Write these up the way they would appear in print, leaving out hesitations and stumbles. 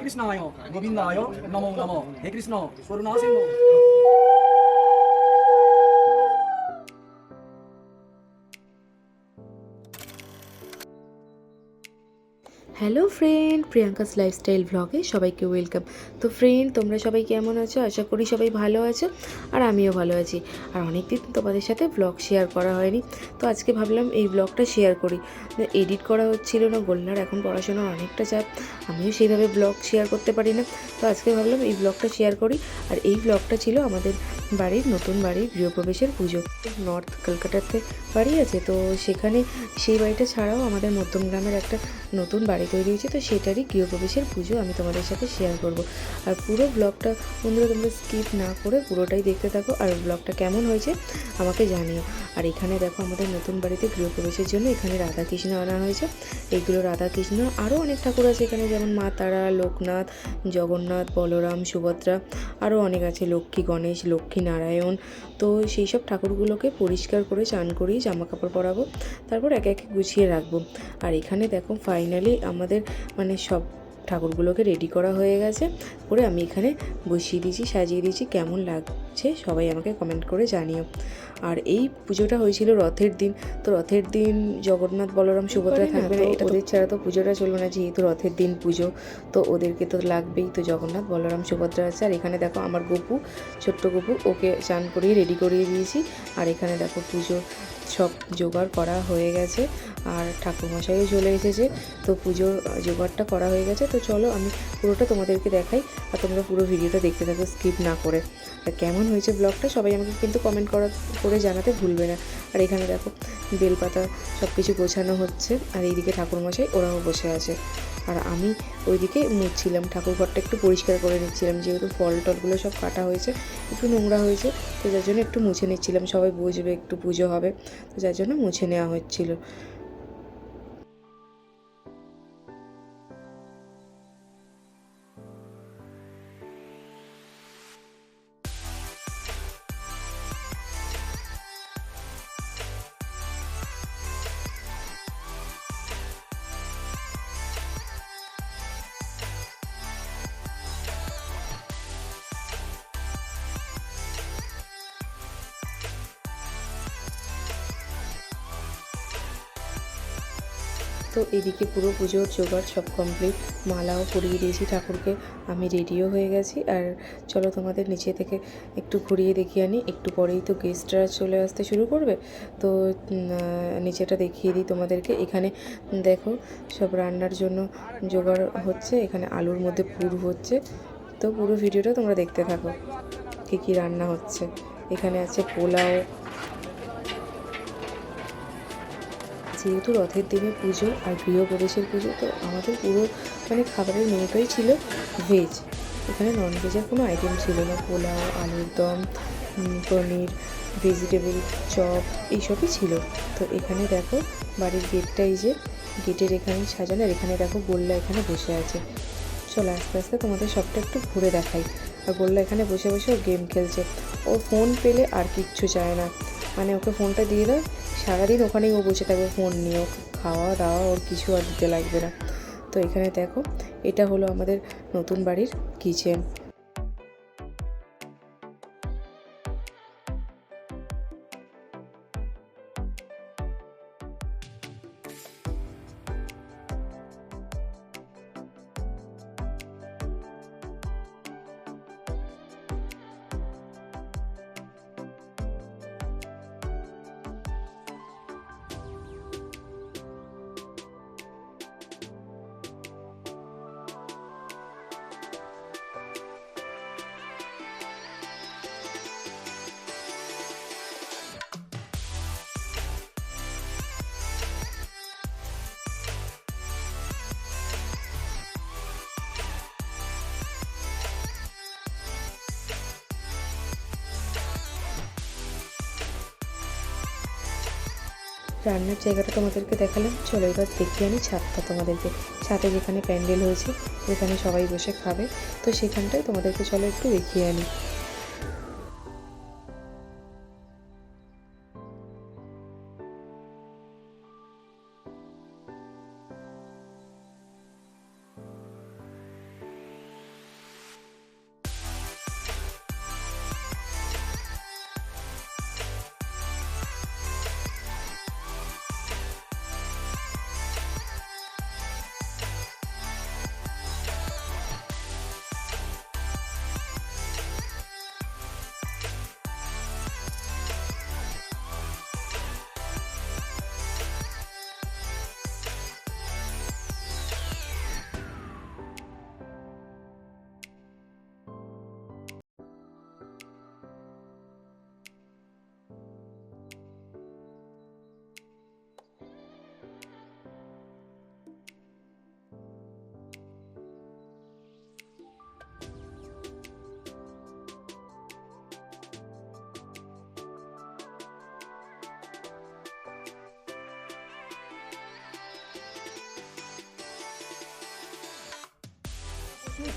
কৃষ্ণায় গোবিন্দায় নমো নমঃ। হে কৃষ্ণ করুণা সিন্ধু। Hello friend, Priyanka's lifestyle ভ্লগে সবাইকে ওয়েলকাম। তো ফ্রেন্ড, তোমরা সবাই কেমন আছো? আশা করি সবাই ভালো আছো, আর আমিও ভালো আছি। আর অনেকদিন তোমাদের সাথে ব্লগ শেয়ার করা হয়নি, তো আজকে ভাবলাম এই ব্লগটা শেয়ার করি। এডিট করা হচ্ছিল না, গোল্লার এখন পড়াশোনার অনেকটা চাপ, আমিও সেইভাবে ব্লগ শেয়ার করতে পারি না। তো আজকে ভাবলাম এই ব্লগটা শেয়ার করি। আর এই ব্লগটা ছিল আমাদের বাড়ির নতুন বাড়ির গৃহপ্রবেশের পুজো। নর্থ কলকাতাতে বাড়ি আছে, তো সেখানে সেই বাড়িটা ছাড়াও আমাদের মধ্যমগ্রামের একটা নতুন বাড়ি তৈরি হয়েছে, তো সেটারই গৃহপ্রবেশের পুজো আমি তোমাদের সাথে শেয়ার করব। আর পুরো ব্লগটা বন্ধুরা তোমরা স্কিপ না করে পুরোটাই দেখতে থাকো, আর ব্লগটা কেমন হয়েছে আমাকে জানিও। আর এখানে দেখো আমাদের নতুন বাড়িতে গৃহপ্রবেশের জন্য এখানে রাধাকৃষ্ণ আনা হয়েছে। এইগুলো রাধাকৃষ্ণ, আরও অনেক ঠাকুর আছে এখানে, যেমন মা তারা, লোকনাথ, জগন্নাথ, বলরাম, সুভদ্রা, আরও অনেক আছে, লক্ষ্মী গণেশ, লক্ষ্মী নারায়ণ। তো সেই সব ঠাকুরগুলোকে পরিষ্কার করে চান করিয়ে জামা কাপড় পরাবো, তারপর একে একে গুছিয়ে রাখবো। আর এখানে দেখো ফাইনালি আমাদের মানে সব ঠাকুরগুলোকে রেডি করা হয়ে গেছে, করে আমি এখানে বসিয়ে দিয়েছি, সাজিয়ে দিয়েছি। কেমন লাগছে সবাই আমাকে কমেন্ট করে জানিও। আর এই পুজোটা হয়েছিল রথের দিন। তো রথের দিন জগন্নাথ, বলরাম, সুভদ্রা থাকবে না, এটা ওদের ছাড়া তো পুজোটা চলবে না, যেহেতু রথের দিন পুজো, তো ওদেরকে তো লাগবেই। তো জগন্নাথ, বলরাম, সুভদ্রা আছে। আর এখানে দেখো আমার গপু, ছোট্ট গপু, ওকে চান করিয়ে রেডি করিয়ে দিয়েছি। আর এখানে দেখো পুজো সব জোগাড় করা হয়ে গেছে, আর ঠাকুরমশাইও চলে এসেছে। তো পুজোর জোগাড়টা করা হয়ে গেছে। তো চলো আমি পুরোটা তোমাদেরকে দেখাই, আর তোমরা পুরো ভিডিওটা দেখতে থাকো স্কিপ না করে। আর কেমন হয়েছে ব্লগটা সবাই আমাকে কিন্তু কমেন্ট করে জানাতে ভুলবে না। আর এখানে দেখো বেলপাতা সব কিছু গোছানো হচ্ছে, আর এইদিকে ঠাকুরমশাই ওরাও বসে আছে। আর আমি ওইদিকে মুছছিলাম, ঠাকুরঘরটা একটু পরিষ্কার করে নিচ্ছিলাম, যেহেতু ফল টলগুলো সব কাটা হয়েছে, একটু নোংরা হয়েছে, তো যার জন্য একটু মুছে নিচ্ছিলাম। সবাই বুঝবে একটু পুজো হবে, তো যার জন্য মুছে নেওয়া হচ্ছিল। তো এদিকে পুরো পুজোর জোগাড় সব কমপ্লিট, মালাও পরিয়ে দিয়েছি ঠাকুরকে, আমি রেডিও হয়ে গেছি। আর চলো তোমাদের নিচে থেকে একটু ঘুরিয়ে দেখিয়ে আনি, একটু পরেই তো গেস্টরা চলে আসতে শুরু করবে। তো নিচেটা দেখিয়ে দিই তোমাদেরকে। এখানে দেখো সব রান্নার জন্য জোগাড় হচ্ছে, এখানে আলুর মধ্যে পুর হচ্ছে। তো পুরো ভিডিওটা তোমরা দেখতে থাকো কী কী রান্না হচ্ছে। এখানে আছে পোলাও, যেহেতু রথের দিনে পুজো আর গৃহপ্রবেশের পুজো, তো আমাদের পুরো মানে খাবারের মেনুটাই ছিল ভেজ। এখানে নন ভেজের কোনো আইটেম ছিল না, পোলাও, আলুর দম, পনির, ভেজিটেবল চপ, এইসবই ছিল। তো এখানে দেখো বাড়ির গেটটা, এই যে গেটের এখানে সাজানো, আর এখানে দেখো গোল্লা এখানে বসে আছে। চলো আস্তে আস্তে তোমাদের সবটা একটু ঘুরে দেখাই। আর গোল্লা এখানে বসে বসে ও গেম খেলছে, ও ফোন পেলে আর কিচ্ছু চায় না, মানে ওকে ফোনটা দিয়ে দাও, সারাদিন ওখানেই ও বসে থাকবে ফোন নিয়ে, ওকে খাওয়া দাওয়া ওর কিছু আর দিতে লাগবে না। তো এখানে দেখো এটা হলো আমাদের নতুন বাড়ির কিচেন। রান্নার জায়গাটা তোমাদেরকে দেখালাম, চলো এবার দেখিয়ে আনি ছাদটা তোমাদেরকে। ছাদে যেখানে প্যান্ডেল হয়েছে, যেখানে সবাই বসে খাবে, তো সেখানটায় তোমাদেরকে চলো একটু দেখিয়ে আনি।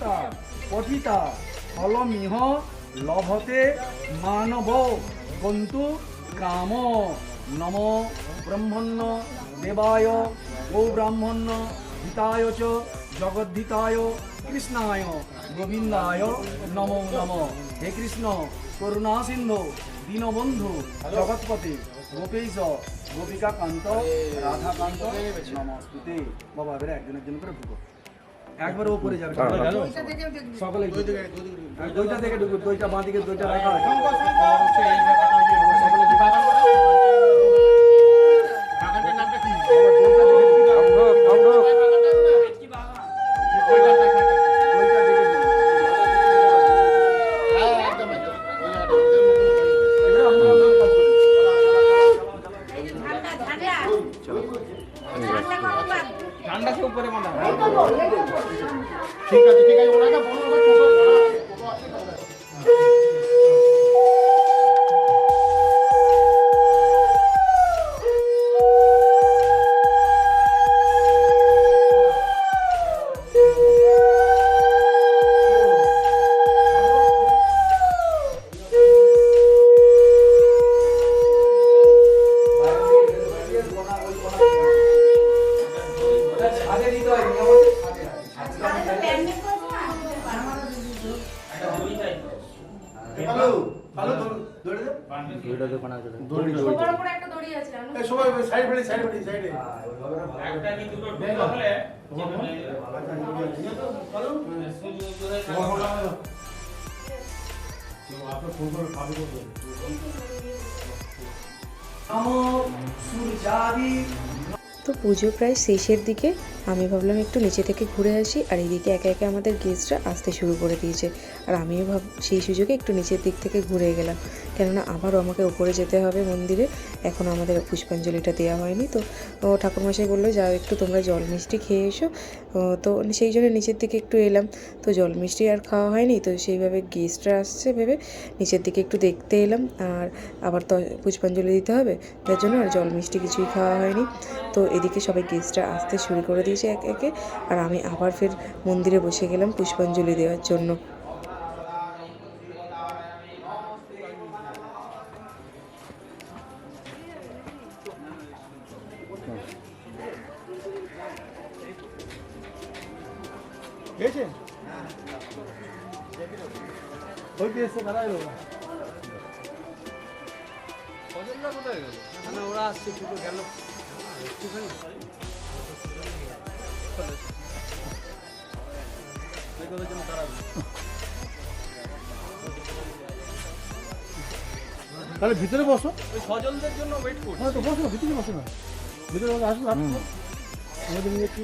পতিতা পতিতা ফলমিহ লভতে মানব গন্তু কাম নম ব্রহ্মণ্য দেবায় গো ব্রাহ্মণ্য হিতায় চ জগদ্ধিতায় কৃষ্ণায় গোবিন্দায় নমো নমঃ। হে কৃষ্ণ করুণা সিন্ধু দীনবন্ধু জগৎপতি গোপীশ গোপিকা কান্ত রাধাকান্ত নমস্তুতে। বাবা এবারে একজনের জন্য করে ঢুকো, একবার উপরে যাবে সকলে দুইটা থেকে ঢুকো, দুইটা বাঁ দিকে দুইটা রাখা আছে। সকলে ঠান্ডা সে উপরে মানা ঠিক আছে ওনাকে বলো তো পুজো প্রায় শেষের দিকে, আমি ভাবলাম একটু নিচে থেকে ঘুরে আসি, আর এইদিকে একে একে আমাদের গেস্টরা আসতে শুরু করে দিয়েছে। আর আমিও সেই সুযোগে একটু নিচের দিক থেকে ঘুরে গেলাম, কেননা আবারও আমাকে উপরে যেতে হবে মন্দিরে। এখন আমাদের পুষ্পাঞ্জলিটা দেওয়া হয়নি, তো ঠাকুরমশাই বললো যাও একটু তোমরা জল মিষ্টি খেয়ে এসো। তো সেই জন্য নিচের দিকে একটু এলাম, তো জল মিষ্টি আর খাওয়া হয়নি, তো সেইভাবে গেস্টরা আসছে ভেবে নিচের দিকে একটু দেখতে এলাম। আর আবার তো পুষ্পাঞ্জলি দিতে হবে, তার জন্য আর জল মিষ্টি কিছুই খাওয়া হয়নি। তো এদিকে সবাই গেস্টরা আসতে শুরু করে দিয়েছে এক একে, আর আমি আবার ফের মন্দিরে বসে গেলাম পুষ্পাঞ্জলি দেওয়ার জন্য। ওরা আসছে গেল তাহলে ভিতরে বসো, ওই সজলদের জন্য ওয়েট করছি। হ্যাঁ তো বসো, ভিতরে বসো না, ভিতরে বসো, আসুন আসুন আমাদের নিয়ে কি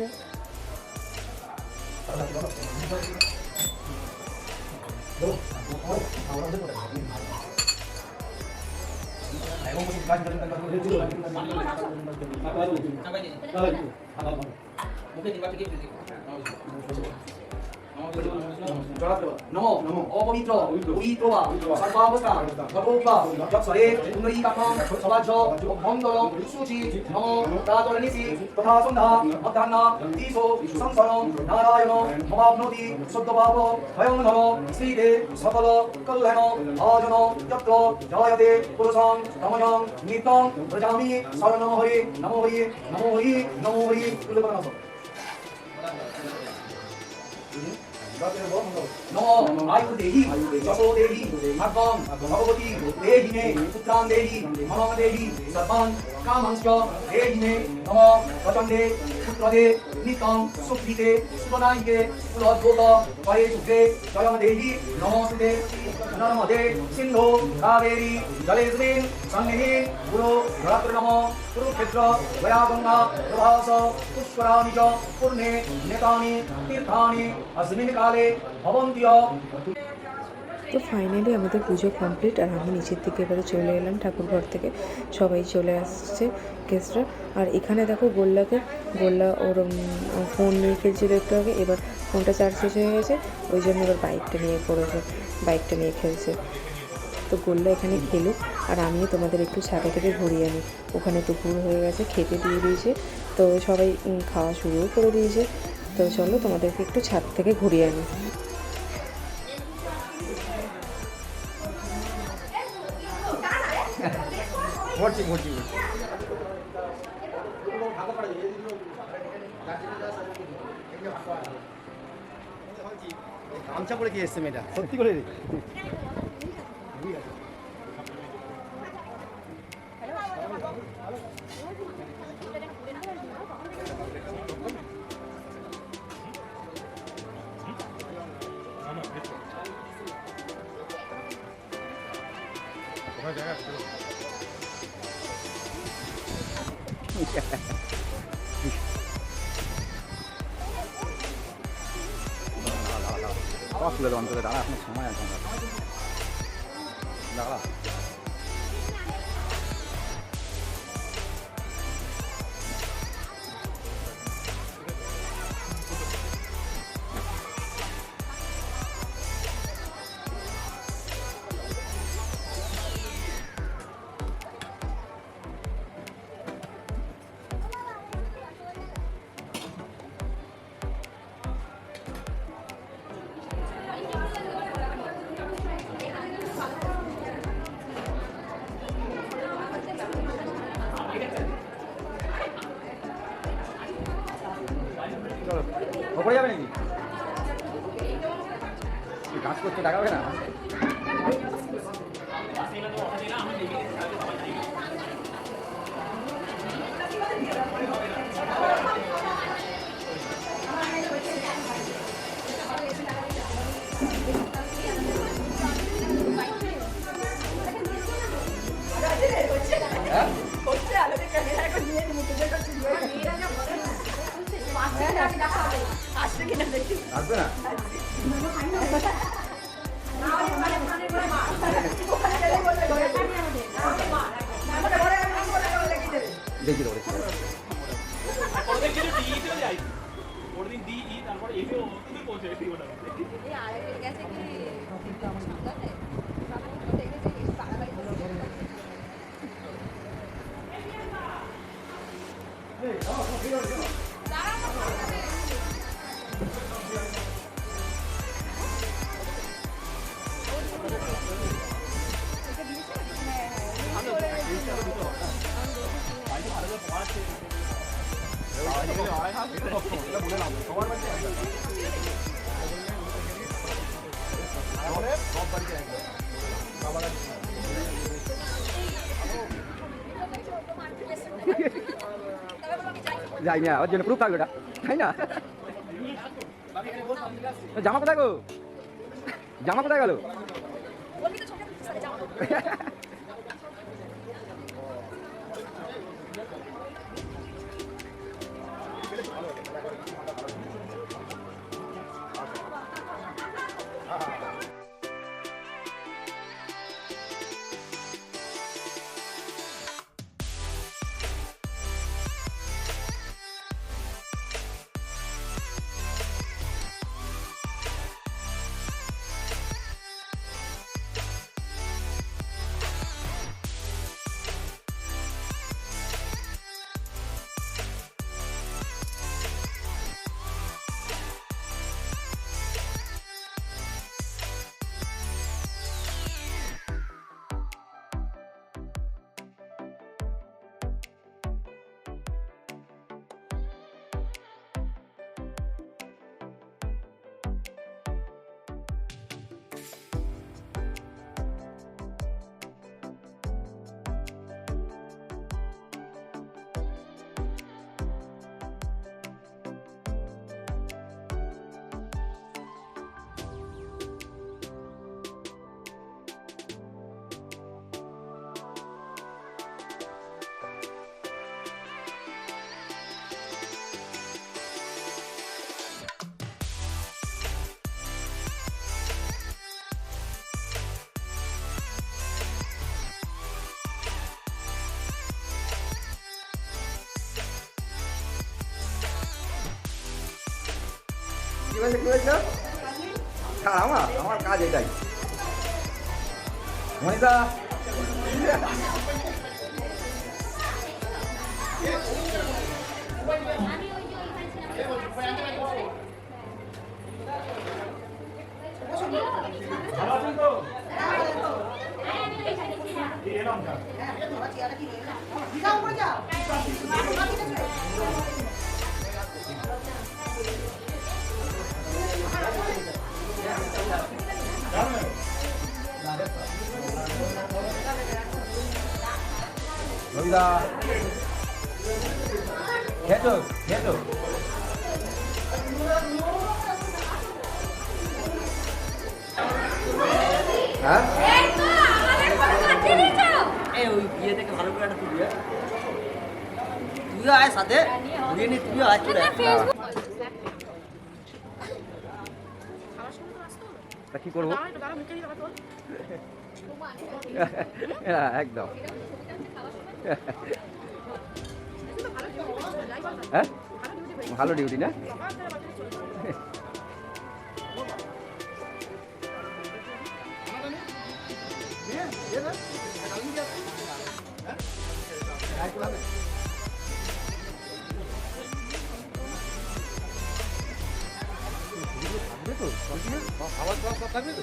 নমো অপবিত্র পবিত্র বা সর্বাবস্থা সর্বোপা যৎসরে পুনরি কামং সবাজ্য অভ্যন্তরং সুচি নমো প্রাতরনিসি তথা সন্ধ্যা মধ্যাহ্ন দিশো সংসরং নারায়ণ মমাপ্নোতি সদ্যপাপ ভয়ং নর শ্রীদে সকল কল্যাণ ভাজন যত্র জয়তে পুরুষং তময়ং নিত্যং প্রজামি শরণং হরি নমো হরি নমো হরি নমো হরি তুলবানস नमो आयु देहि जसो देहि भगवान भगवती देहि मे पुत्रान देहि मम देहि सर्वान् कामांश्च देहि मे नमो वचन्दे पुत्रदे नित्यं सुखिते सुखदायिके कुलोद्भूत परे सुखे जयं देहि नमोस्तुते नर्मदे सिन्धु कावेरी जलेस्मिन् सन्निधिं गुरु भरत्र नमो कुरुक्षेत्र गयागंगा प्रभास पुष्कराणि च पूर्णे नेतानि तीर्थानि अस्मिन् काले भवन्त्य। তো ফাইনালি আমাদের পুজো কমপ্লিট, আর আমি নিচের দিকে এবারে চলে এলাম ঠাকুরঘর থেকে। সবাই চলে আসছে গেস্টরা। আর এখানে দেখো গোল্লা ওর ফোন নিয়ে খেলছিল একটু আগে, এবার ফোনটা চার্জ শেষ হয়ে গেছে, ওই জন্য এবার বাইকটা নিয়ে খেলছে। তো গোল্লা এখানে খেলুক, আর আমিও তোমাদের একটু ছাদে থেকে ঘুরিয়ে আনি। ওখানে দুপুর হয়ে গেছে, খেতে দিয়ে দিয়েছে, তো সবাই খাওয়া শুরুও করে দিয়েছে। তো চলো তোমাদেরকে একটু ছাদ থেকে ঘুরিয়ে আনি। ভর্তি ভর্তি ভর্তি গামছা পরে কি এসছে মেয়েটা সত্যি করে তুলে দেবো অন্তরে দাঁড়া এখন সময় আছে দাঁড়া ওপরে যাবে নাকি কাজ করতে টাকা হবে না আসবে না দেখি দেবো যাই না ওর জন্য প্রুফ থাকবে ওটা তাই না জামা কোথায় গো জামা কোথায় গেল কি বলছে কি বলছো আমার কাজ এটাই মনিতা ভালো আছেন তো রবিদা খেতো খেতো হ্যাঁ এই ওই বিয়ে থেকে ভালো করে একটা তুই তুইও আয় সাথে ঘুরিয়ে নি তুইও আয় চলে আয়। তা কি করবো হ্যাঁ, একদম হ্যাঁ ভালো ডিউটি না খাবার খাওয়া সব থাকবে তো